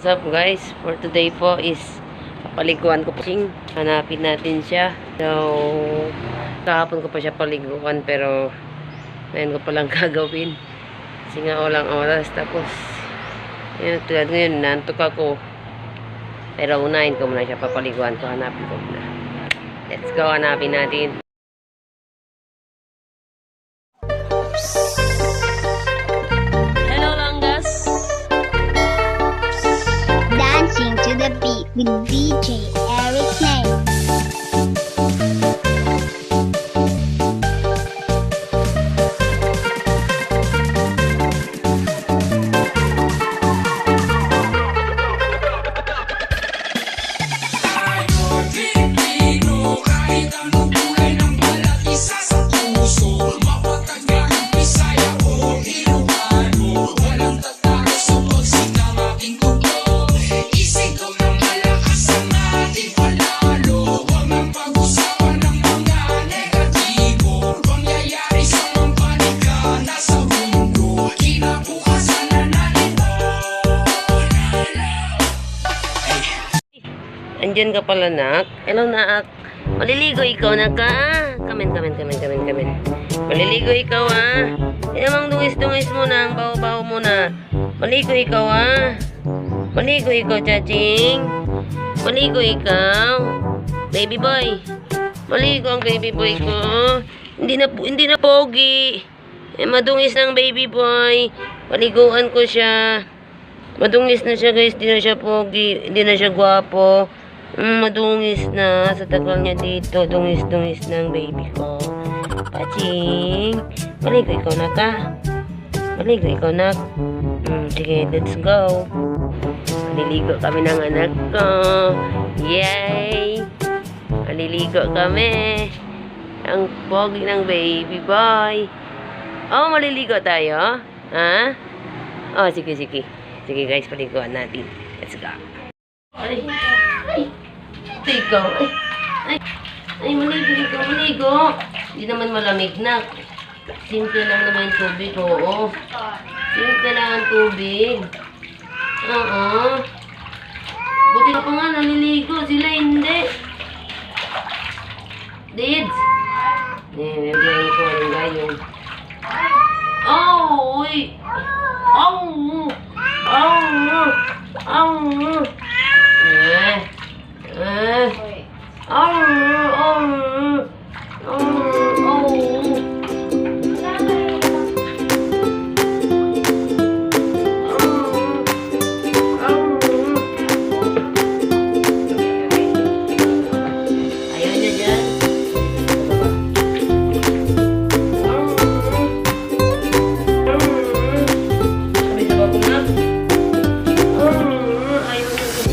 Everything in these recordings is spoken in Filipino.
What's up guys? For today po is papaliguan ko po. Hanapin natin siya. So, kahapon ko pa siya paliguan pero ngayon ko palang gagawin. Kasi nga walang oras. Tapos, yun, tulad ngayon, nantok ako. Pero unahin ko muna siya papaliguan ko. Hanapin ko muna. Let's go, hanapin natin. Dancing to the beat with DJ Eric Name. Andyan ka pala, nak. Hello, nak. Maliligo ikaw, nak, ah. Kamen. Maliligo ikaw, ah. Emang dungis-dungis mo na, ang baho-baho mo na. Maligo ikaw, ah. Maligo ikaw, chaching. Maligo ikaw. Baby boy. Maligo ang baby boy ko. Hindi na pogi. Madungis ng baby boy. Paliguan ko siya. Madungis na siya, guys. Hindi na siya pogi. Hindi na siya gwapo. Madungis na. Sa tagal niya dito. Dungis-dungis ng baby ko. Paching. Maligo ikaw na ka. Maligo ikaw na. Sige, let's go. Maliligo kami ng anak ko. Yay! Maliligo kami. Ang pogi ng baby boy. Oh, maliligo tayo? Ha? Oh, sige. Sige guys, paliguan natin. Let's go. Ay. Ikaw. Ay, maligo. Hindi naman malamig na. Simple lang naman yung tubig, oo. Simple lang ang tubig. Oo. Buti ka pa nga, naliligo. Sila hindi. Dids. Nilagyan ko ang gayon. Oh, uy. Ayaw niya dyan. Sabi sa bago na. Ayaw niya dyan.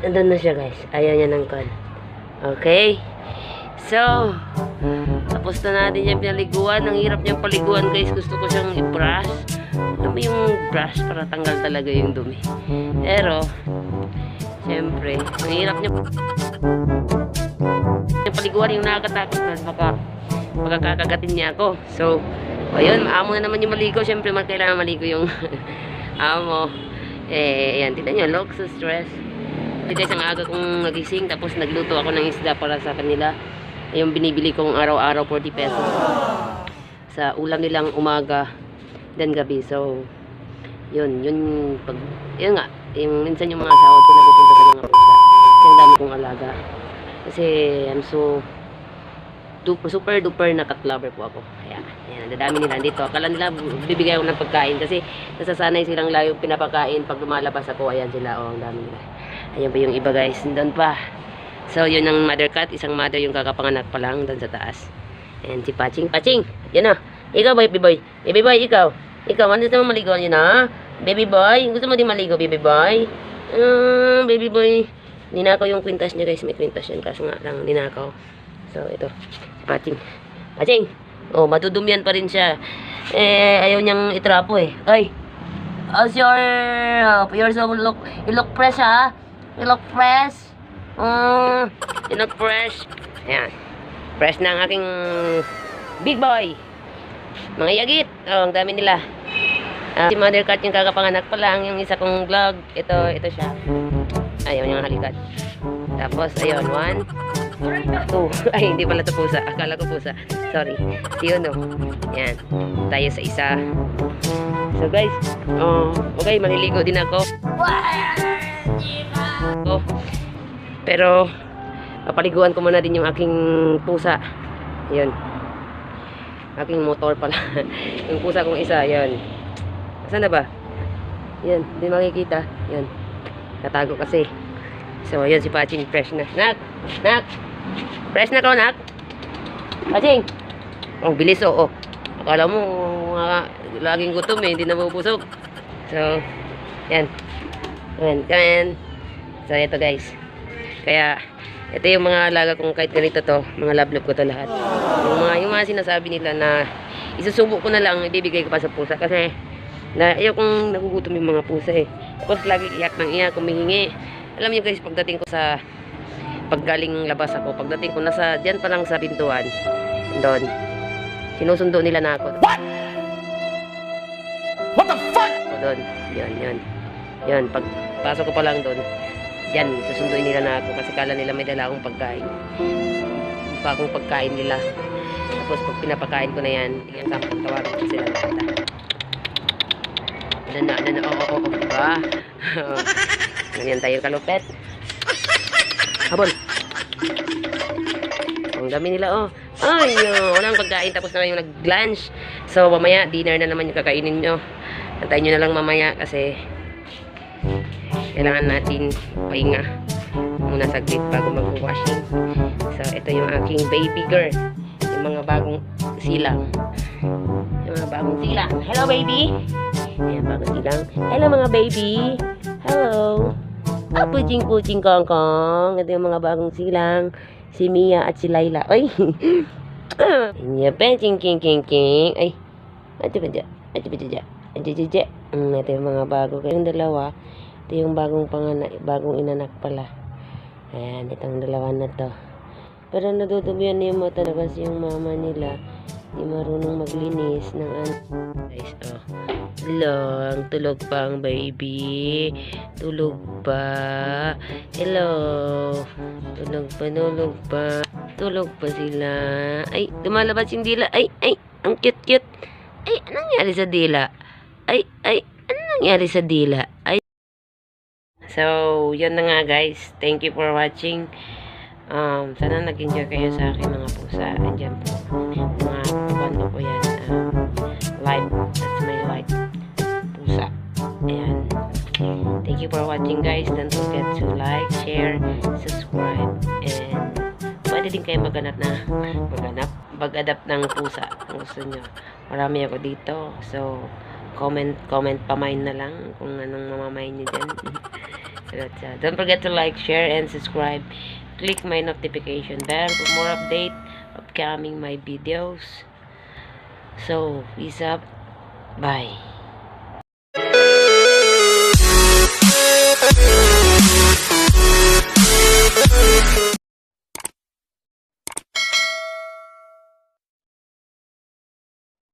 Nandun na siya guys. Ayaw niya ng con. Okay. So, tapos na natin yung pinaliguan. Ang hirap niyang paliguan guys. Gusto ko siyang i-brush. Alam mo yung brush para tanggal talaga yung dumi. Pero, syempre, ang hirap niya yung paliguan yung nakakatakot na baka kakagatin niya ako. So, ayun, maamo na naman yung maligo. Syempre, kailangan maligo yung amo. Yan, tignan niyo, look, so stress. Kasi isang aga kong nagising, tapos nagluto ako ng isda para sa kanila. Yung binibili kong araw-araw 40 pesos. Sa ulam nilang umaga, then gabi. So, yun nga, yung minsan yung mga sahod ko napupunta sa mga pusa. Kasi ang dami kong alaga. Kasi I'm so super duper na cat lover po ako. Kaya, yan, dadami nila dito. Akala nila bibigay ako ng pagkain kasi nasasanay silang layo pinapakain pag lumalabas ako. Ayan sila, oh, ang dami nila. Ayan pa yung iba guys, doon pa. So, yun ang mother cat. Isang mother yung kakapanganak pa lang doon sa taas. Ayan si Paching. Paching, yan na. Ikaw baby boy. Baby boy, ikaw. Ikaw, ano gusto mo maligo yun ha? Baby boy, gusto mo din maligo baby boy? Baby boy. Ninakaw yung kwintas niya guys. May kwintas yan. Kaso nga lang ninakaw. So, ito. Si Paching. Paching. Oh, matudumian pa rin siya. Ayaw niyang itrapo eh. Ay. How's your... you're so you look fresh ha? You look fresh. You look fresh. Ayan. Fresh na ang aking big boy. Mga yagit. Oh, ang dami nila. Si mother cat yung kakapanganak pa lang. Yung isa kong vlog. Ito siya. Ayaw niyang halikat. Tapos, ayun. 1, 2. Ay, hindi pala ito pusa. Akala ko pusa. Sorry. Si Uno. Yan. Tayo sa isa. So, guys. Okay, maliligo din ako. Pero, papaliguan ko muna din yung aking pusa. Yan. Aking motor pala. Yung pusa kong isa. Yan. Saan na ba? Yan. Hindi makikita. Yan. Katago kasi. So, yun si Paching. Fresh na. Nak! Nak! Fresh na ko, nak! Paching! Oh, bilis, oh. Akala mo, laging gutom eh. Hindi na mapupusog. So, yan. Come on. So, ito guys. Kaya, ito yung mga alaga kong kahit ganito to. Mga love ko to lahat. Yung mga sinasabi nila na isusubo ko na lang, ibibigay ko pa sa pusa. Kasi, ayaw kong nagugutom yung mga pusa eh. Tapos lagi iyak ng iyak, kumihingi. Alam niyo guys, pagdating ko sa paggaling labas ako, pagdating ko nasa diyan pa lang sa pintuan, doon, sinusundo nila na ako. What the fuck? Doon, yan, pagpasok ko pa lang doon, yan, susunduin nila na ako kasi kala nila may dala akong pagkain. Mukha akong pagkain nila. Tapos pag pinapakain ko na yan, tawagan ko sila lahat. Diba? Ganyan tayo kalupet. Habol. Ang dami nila, oh. Ay, walang pagkain. Tapos na yung nag-lunch. So, mamaya, dinner na naman yung kakainin nyo. Antayin nyo na lang mamaya kasi kailangan natin pahinga muna saglit bago mag-washing. So, ito yung aking baby girl. Yung mga bagong silang. Hello, baby! Ayan, bagong silang. Hello, mga baby! Hello! Puching kongkong. Ito yung mga bagong silang. Si Mia at si Laila. Ay! King. Ay! Ito yung mga bago. Kayong dalawa. Ito yung bagong inanak pala. Ayan, itong dalawa na to. Pero nadudubian yung mata na kasi yung mama nila di marunong maglinis ng guys, oh. Lang, tulog pa ang baby. Tulog pa. Hello. Tulog pa. Tulog pa sila. Ay, lumalabas yung dila. Ay, ang cute. Ay, anong nangyari sa dila? Ay, anong nangyari sa dila? Ay. So, yun na nga guys. Thank you for watching. Sana nag-enjoy kayo sa aking mga pusa. Andiyan po. Mga kwento po yan. Live. That's my live. Pusa. Ayan. Thank you for watching guys. Don't forget to like, share, subscribe, and pwede din kayo mag-adapt ng pusa kung gusto nyo. Marami ako dito. So, comment pa mine na lang kung anong mamamain nyo dyan. Don't forget to like, share, and subscribe. Click my notification bell for more update upcoming my videos. So, peace up. Bye.